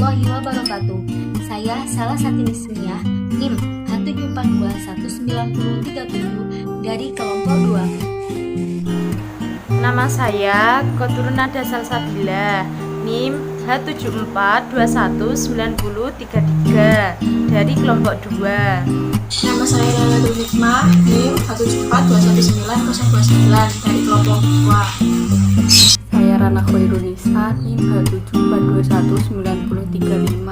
warahmatullahi wabarakatuh. Saya Salasati Nismiyah, NIM H74219037 dari kelompok 2. Nama saya Koturunada Salsabila, NIM H74219033 dari kelompok 2. Nama saya Lailatul Hikmah, NIM H74219029 dari kelompok 2. Saya Rana Khairunisa, NIM H74219035.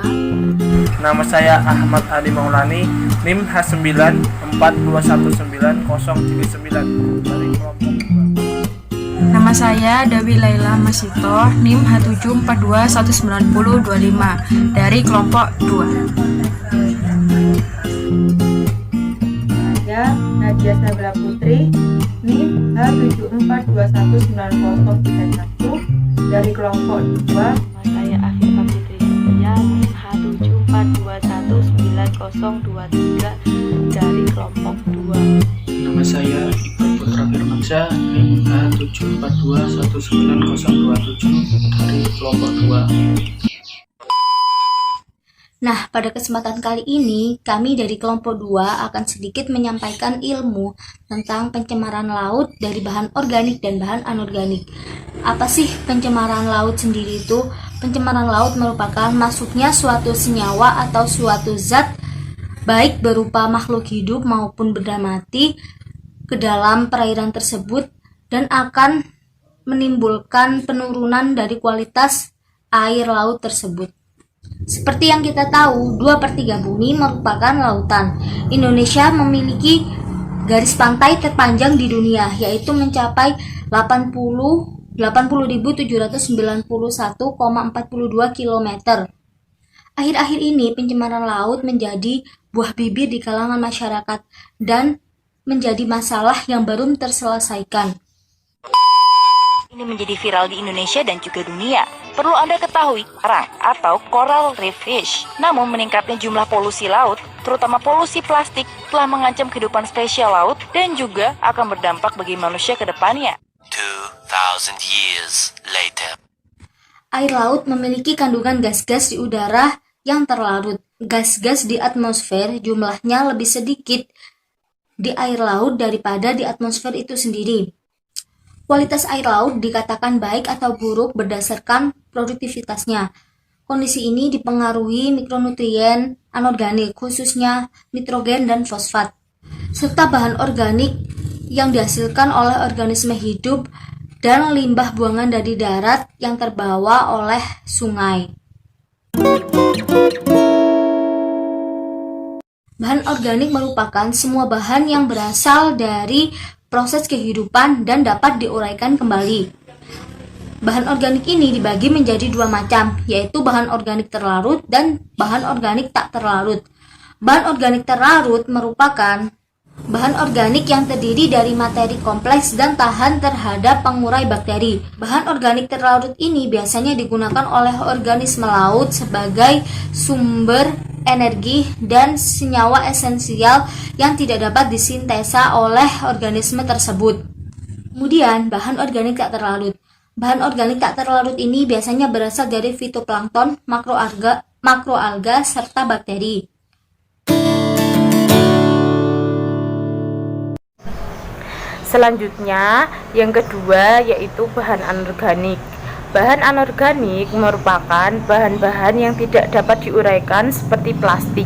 Nama saya Ahmad Ali Maulani, NIM H94219039 dari kelompok 2. Nama saya Dewi Laila Masito, NIM H74219025 dari kelompok 2. Saya Nadia Sabila Putri, NIM H74219031 dari kelompok 2. Saya Akhil Putri Setia, NIM H74219023 dari kelompok 2. Nama saya Iqbal Putra Firmansyah, NIM H74219027 dari kelompok 2. Nah, pada kesempatan kali ini, kami dari kelompok 2 akan sedikit menyampaikan ilmu tentang pencemaran laut dari bahan organik dan bahan anorganik. Apa sih pencemaran laut sendiri itu? Pencemaran laut merupakan masuknya suatu senyawa atau suatu zat, baik berupa makhluk hidup maupun benda mati, ke dalam perairan tersebut dan akan menimbulkan penurunan dari kualitas air laut tersebut. Seperti yang kita tahu, 2/3 bumi merupakan lautan. Indonesia memiliki garis pantai terpanjang di dunia, yaitu mencapai 80.791,42 km. Akhir-akhir ini pencemaran laut menjadi buah bibir di kalangan masyarakat dan menjadi masalah yang belum terselesaikan. Ini menjadi viral di Indonesia dan juga dunia. Perlu Anda ketahui, karang atau coral reef fish. Namun meningkatnya jumlah polusi laut, terutama polusi plastik, telah mengancam kehidupan spesies laut dan juga akan berdampak bagi manusia ke depannya. 2,000 years later. Air laut memiliki kandungan gas-gas di udara yang terlarut. Gas-gas di atmosfer jumlahnya lebih sedikit di air laut daripada di atmosfer itu sendiri. Kualitas air laut dikatakan baik atau buruk berdasarkan produktivitasnya. Kondisi ini dipengaruhi mikronutrien anorganik, khususnya nitrogen dan fosfat, serta bahan organik yang dihasilkan oleh organisme hidup dan limbah buangan dari darat yang terbawa oleh sungai. Bahan organik merupakan semua bahan yang berasal dari proses kehidupan dan dapat diuraikan kembali. Bahan organik ini dibagi menjadi dua macam, yaitu bahan organik terlarut dan bahan organik tak terlarut. Bahan organik terlarut merupakan bahan organik yang terdiri dari materi kompleks dan tahan terhadap pengurai bakteri. Bahan organik terlarut ini biasanya digunakan oleh organisme laut sebagai sumber energi dan senyawa esensial yang tidak dapat disintesa oleh organisme tersebut. Kemudian, bahan organik tak terlarut. Bahan organik tak terlarut ini biasanya berasal dari fitoplankton, makroalga, serta bakteri. Selanjutnya, yang kedua yaitu bahan anorganik. Bahan anorganik merupakan bahan-bahan yang tidak dapat diuraikan seperti plastik.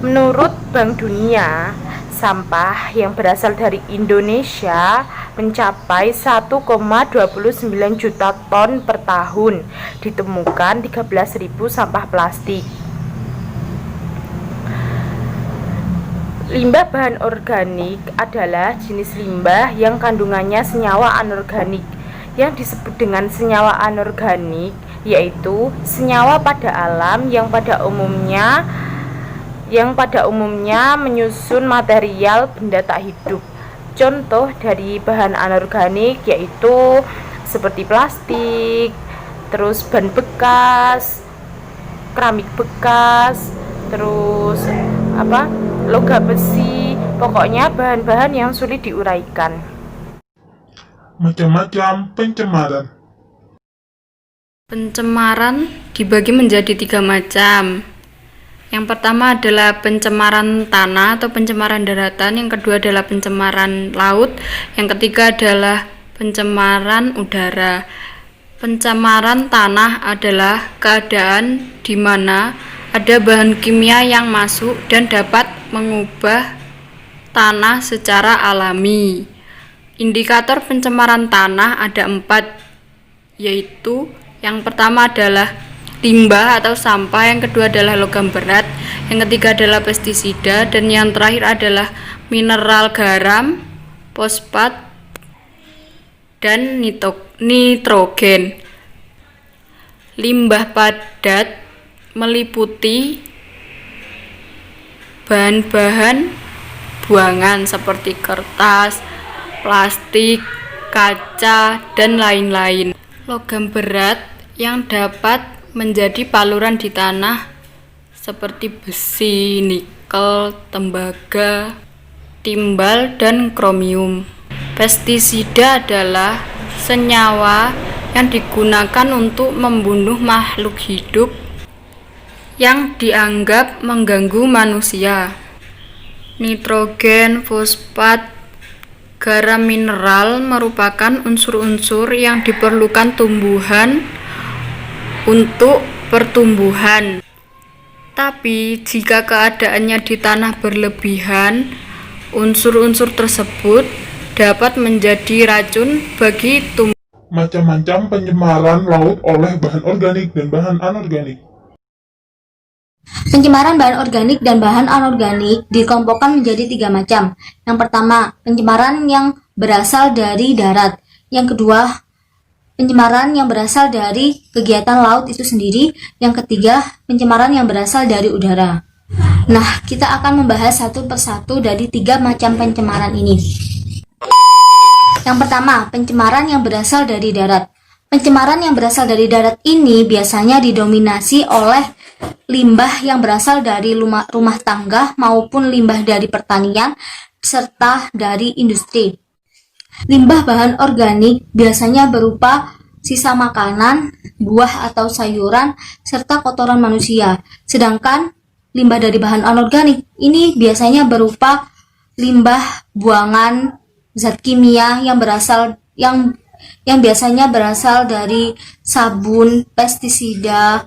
Menurut Bank Dunia, sampah yang berasal dari Indonesia mencapai 1,29 juta ton per tahun. Ditemukan 13.000 sampah plastik. Limbah bahan organik adalah jenis limbah yang kandungannya senyawa anorganik. Yang disebut dengan senyawa anorganik yaitu senyawa pada alam yang pada umumnya menyusun material benda tak hidup. Contoh dari bahan anorganik yaitu seperti plastik, terus ban bekas, keramik bekas, terus logam besi, pokoknya bahan-bahan yang sulit diuraikan. Macam-macam pencemaran. Pencemaran dibagi menjadi 3 macam. Yang pertama adalah pencemaran tanah atau pencemaran daratan, yang kedua adalah pencemaran laut, yang ketiga adalah pencemaran udara. Pencemaran tanah adalah keadaan di mana ada bahan kimia yang masuk dan dapat mengubah tanah secara alami. Indikator pencemaran tanah ada 4, yaitu yang pertama adalah limbah atau sampah, yang kedua adalah logam berat, yang ketiga adalah pestisida, dan yang terakhir adalah mineral garam, fosfat, dan nitrogen. Limbah padat meliputi bahan-bahan buangan seperti kertas, plastik, kaca, dan lain-lain. Logam berat yang dapat menjadi paluran di tanah seperti besi, nikel, tembaga, timbal, dan kromium. Pestisida adalah senyawa yang digunakan untuk membunuh makhluk hidup yang dianggap mengganggu manusia. Nitrogen, fosfat, garam mineral merupakan unsur-unsur yang diperlukan tumbuhan untuk pertumbuhan. Tapi jika keadaannya di tanah berlebihan, unsur-unsur tersebut dapat menjadi racun bagi tumbuhan. Macam-macam pencemaran laut oleh bahan organik dan bahan anorganik. Pencemaran bahan organik dan bahan anorganik dikelompokkan menjadi 3 macam. Yang pertama, pencemaran yang berasal dari darat. Yang kedua, pencemaran yang berasal dari kegiatan laut itu sendiri. Yang ketiga, pencemaran yang berasal dari udara. Nah, kita akan membahas satu persatu dari 3 macam pencemaran ini. Yang pertama, pencemaran yang berasal dari darat. Pencemaran yang berasal dari darat ini biasanya didominasi oleh limbah yang berasal dari rumah tangga maupun limbah dari pertanian serta dari industri. Limbah bahan organik biasanya berupa sisa makanan, buah atau sayuran, serta kotoran manusia. Sedangkan limbah dari bahan anorganik ini biasanya berupa limbah buangan zat kimia yang biasanya berasal dari sabun, pestisida,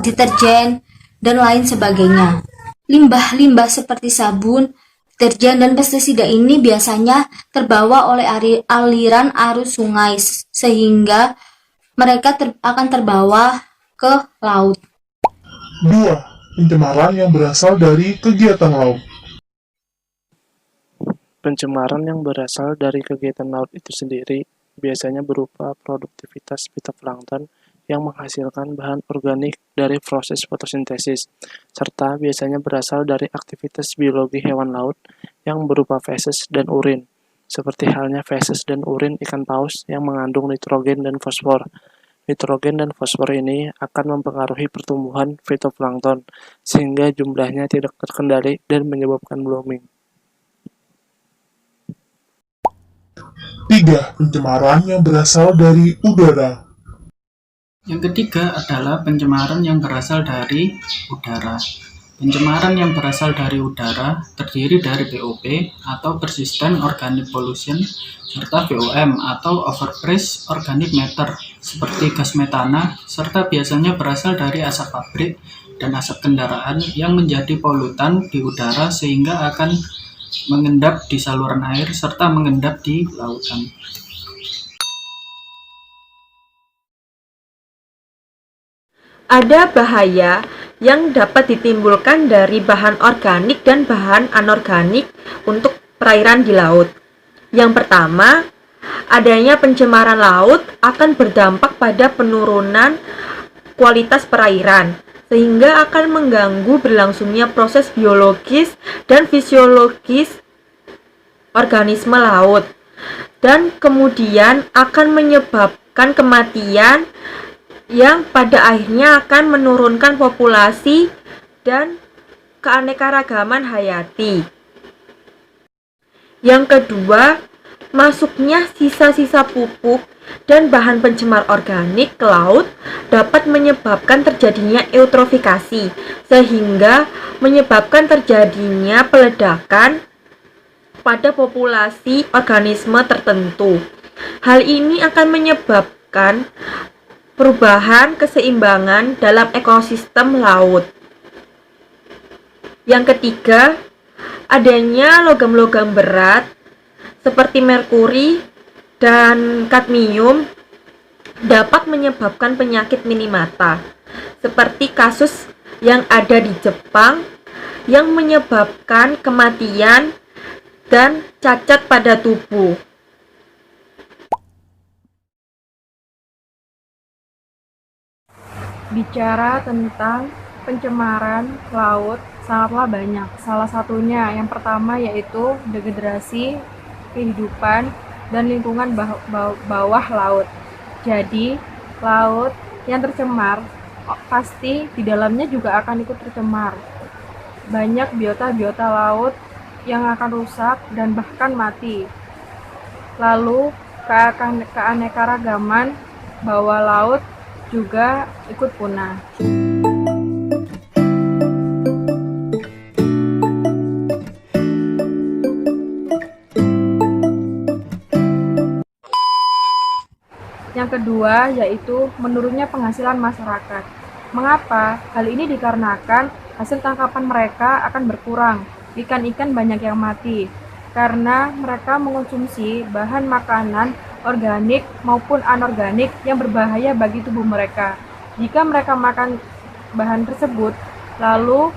deterjen, dan lain sebagainya. Limbah-limbah seperti sabun, deterjen, dan pestisida ini biasanya terbawa oleh aliran arus sungai sehingga mereka akan terbawa ke laut. 2. Pencemaran yang berasal dari kegiatan laut. Pencemaran yang berasal dari kegiatan laut itu sendiri biasanya berupa produktivitas fitoplankton yang menghasilkan bahan organik dari proses fotosintesis, serta biasanya berasal dari aktivitas biologi hewan laut yang berupa feses dan urin, seperti halnya feses dan urin ikan paus yang mengandung nitrogen dan fosfor. Nitrogen dan fosfor ini akan mempengaruhi pertumbuhan fitoplankton, sehingga jumlahnya tidak terkendali dan menyebabkan blooming. 3. Pencemaran yang berasal dari udara. Yang ketiga adalah pencemaran yang berasal dari udara. Pencemaran yang berasal dari udara terdiri dari POP atau Persistent Organic Pollution serta VOM atau Overpriced Organic Matter seperti gas metana, serta biasanya berasal dari asap pabrik dan asap kendaraan yang menjadi polutan di udara sehingga akan mengendap di saluran air serta mengendap di lautan. Ada bahaya yang dapat ditimbulkan dari bahan organik dan bahan anorganik untuk perairan di laut. Yang pertama, adanya pencemaran laut akan berdampak pada penurunan kualitas perairan, sehingga akan mengganggu berlangsungnya proses biologis dan fisiologis organisme laut, dan kemudian akan menyebabkan kematian yang pada akhirnya akan menurunkan populasi dan keanekaragaman hayati. Yang kedua, masuknya sisa-sisa pupuk dan bahan pencemar organik ke laut dapat menyebabkan terjadinya eutrofikasi, sehingga menyebabkan terjadinya peledakan pada populasi organisme tertentu. Hal ini akan menyebabkan perubahan keseimbangan dalam ekosistem laut. Yang ketiga, adanya logam-logam berat seperti merkuri dan kadmium dapat menyebabkan penyakit minimata, seperti kasus yang ada di Jepang yang menyebabkan kematian dan cacat pada tubuh. Bicara tentang pencemaran laut sangatlah banyak. Salah satunya yang pertama yaitu degradasi kehidupan dan lingkungan bawah laut. Jadi, laut yang tercemar pasti di dalamnya juga akan ikut tercemar. Banyak biota-biota laut yang akan rusak dan bahkan mati. Lalu, keanekaragaman bawah laut juga ikut punah. Yang kedua yaitu menurunnya penghasilan masyarakat. Mengapa? Hal ini dikarenakan hasil tangkapan mereka akan berkurang. Ikan-ikan banyak yang mati karena mereka mengonsumsi bahan makanan organik maupun anorganik yang berbahaya bagi tubuh mereka. Jika mereka makan bahan tersebut, lalu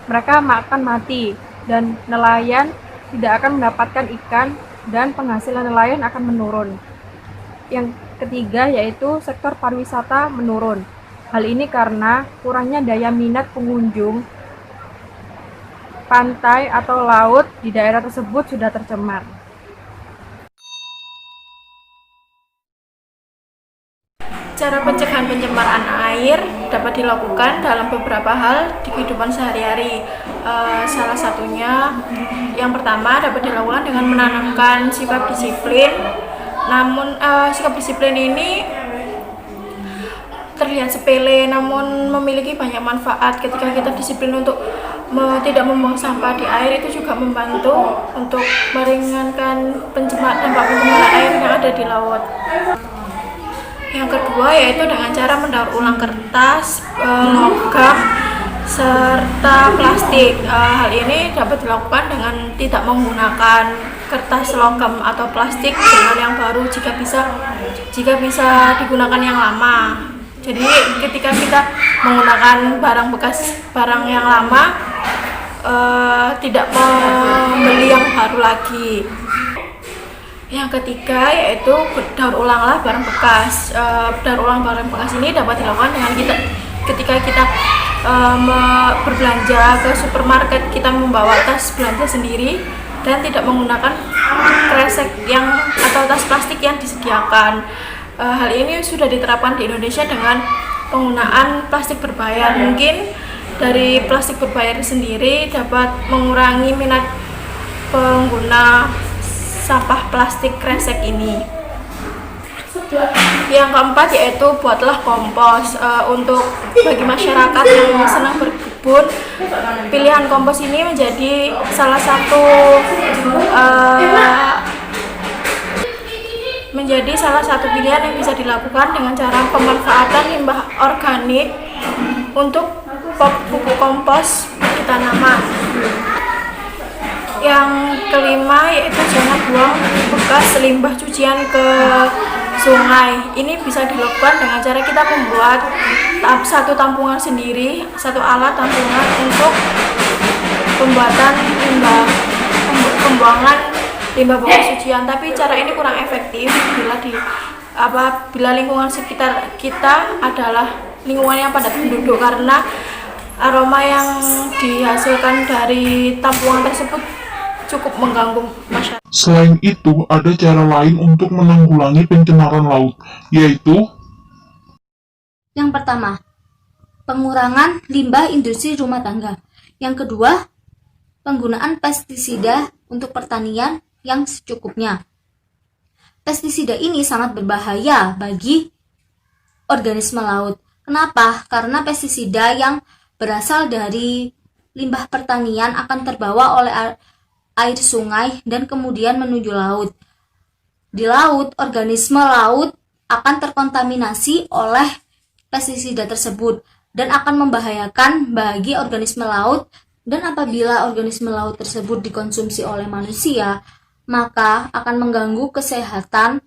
mereka akan mati dan nelayan tidak akan mendapatkan ikan dan penghasilan nelayan akan menurun. Yang ketiga yaitu sektor pariwisata menurun. Hal ini karena kurangnya daya minat pengunjung pantai atau laut di daerah tersebut sudah tercemar. Cara pencegahan pencemaran air dapat dilakukan dalam beberapa hal di kehidupan sehari-hari. Salah satunya, yang pertama dapat dilakukan dengan menanamkan sikap disiplin. Namun sikap disiplin ini terlihat sepele, namun memiliki banyak manfaat. Ketika kita disiplin untuk tidak membuang sampah di air, itu juga membantu untuk meringankan dampak pencemaran air yang ada di laut. Yang kedua yaitu dengan cara mendaur ulang kertas, logam, serta plastik. Hal ini dapat dilakukan dengan tidak menggunakan kertas, logam, atau plastik dengan yang baru jika bisa digunakan yang lama. Jadi ketika kita menggunakan barang yang lama, tidak membeli yang baru lagi. Yang ketiga yaitu daur ulanglah barang bekas. Daur ulang barang bekas ini dapat dilakukan dengan ketika kita berbelanja ke supermarket, kita membawa tas belanja sendiri dan tidak menggunakan kresek atau tas plastik yang disediakan. Hal ini sudah diterapkan di Indonesia dengan penggunaan plastik berbayar. Mungkin dari plastik berbayar sendiri dapat mengurangi minat pengguna sampah plastik kresek ini. Yang keempat yaitu buatlah kompos. Untuk bagi masyarakat yang senang berkebun, pilihan kompos ini menjadi salah satu pilihan yang bisa dilakukan dengan cara pemanfaatan limbah organik untuk pupuk kompos di tanaman. Yang kelima yaitu jangan buang bekas limbah cucian ke sungai. Ini bisa dilakukan dengan cara kita membuat satu tampungan sendiri, satu alat tampungan untuk pembuangan limbah bekas cucian. Tapi cara ini kurang efektif bila lingkungan sekitar kita adalah lingkungan yang padat penduduk, karena aroma yang dihasilkan dari tampungan tersebut cukup mengganggu masyarakat. Selain itu, ada cara lain untuk menanggulangi pencemaran laut, yaitu yang pertama, pengurangan limbah industri rumah tangga. Yang kedua, penggunaan pestisida untuk pertanian yang secukupnya. Pestisida ini sangat berbahaya bagi organisme laut. Kenapa? Karena pestisida yang berasal dari limbah pertanian akan terbawa oleh air sungai dan kemudian menuju laut. Di laut, organisme laut akan terkontaminasi oleh pestisida tersebut dan akan membahayakan bagi organisme laut, dan apabila organisme laut tersebut dikonsumsi oleh manusia, maka akan mengganggu kesehatan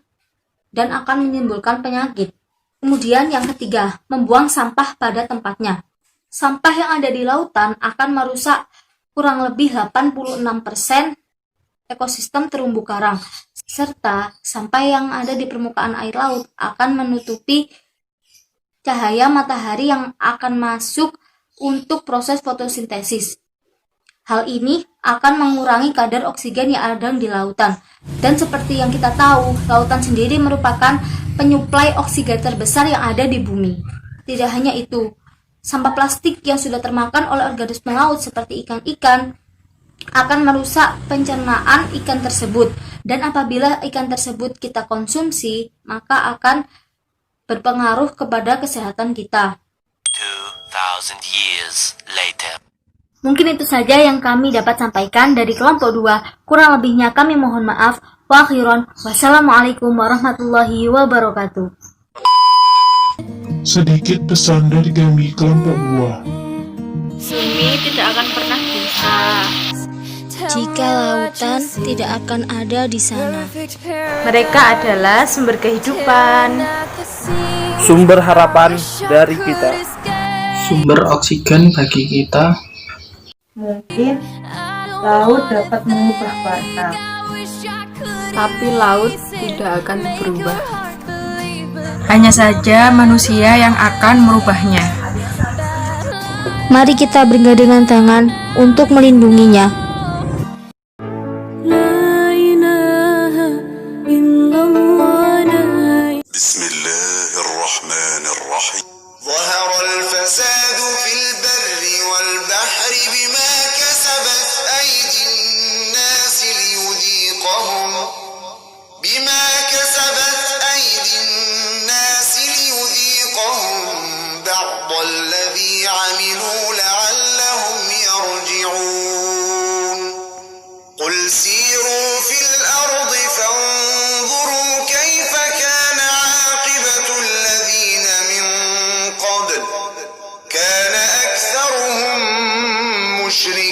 dan akan menimbulkan penyakit. Kemudian yang ketiga, membuang sampah pada tempatnya. Sampah yang ada di lautan akan merusak kurang lebih 86% ekosistem terumbu karang, serta sampah yang ada di permukaan air laut akan menutupi cahaya matahari yang akan masuk untuk proses fotosintesis. Hal ini akan mengurangi kadar oksigen yang ada di lautan. Dan seperti yang kita tahu, lautan sendiri merupakan penyuplai oksigen terbesar yang ada di bumi. Tidak hanya itu, sampah plastik yang sudah termakan oleh organisme laut seperti ikan-ikan akan merusak pencernaan ikan tersebut. Dan apabila ikan tersebut kita konsumsi, maka akan berpengaruh kepada kesehatan kita. 2,000 years later. Mungkin itu saja yang kami dapat sampaikan dari kelompok 2. Kurang lebihnya kami mohon maaf. Wa akhiron. Wassalamualaikum warahmatullahi wabarakatuh. Sedikit pesan dari kami kelompok 2. Bumi tidak akan pernah bisa jika lautan tidak akan ada di sana. Mereka adalah sumber kehidupan, Sumber harapan dari kita. Sumber oksigen bagi kita. Mungkin laut dapat mengubah warna, tapi laut tidak akan berubah. Hanya saja manusia yang akan merubahnya. Mari kita bergandengan tangan untuk melindunginya. Bismillahirrahmanirrahim. ظهر الفساد في البر والبحر بما كسبت أيدي الناس ليذيقهم بعض الذي عملوا لعلهم يرجعون قل سيروا في الأرض فانظروا كيف كان عاقبة الذين من قبل كان أكثرهم مشركين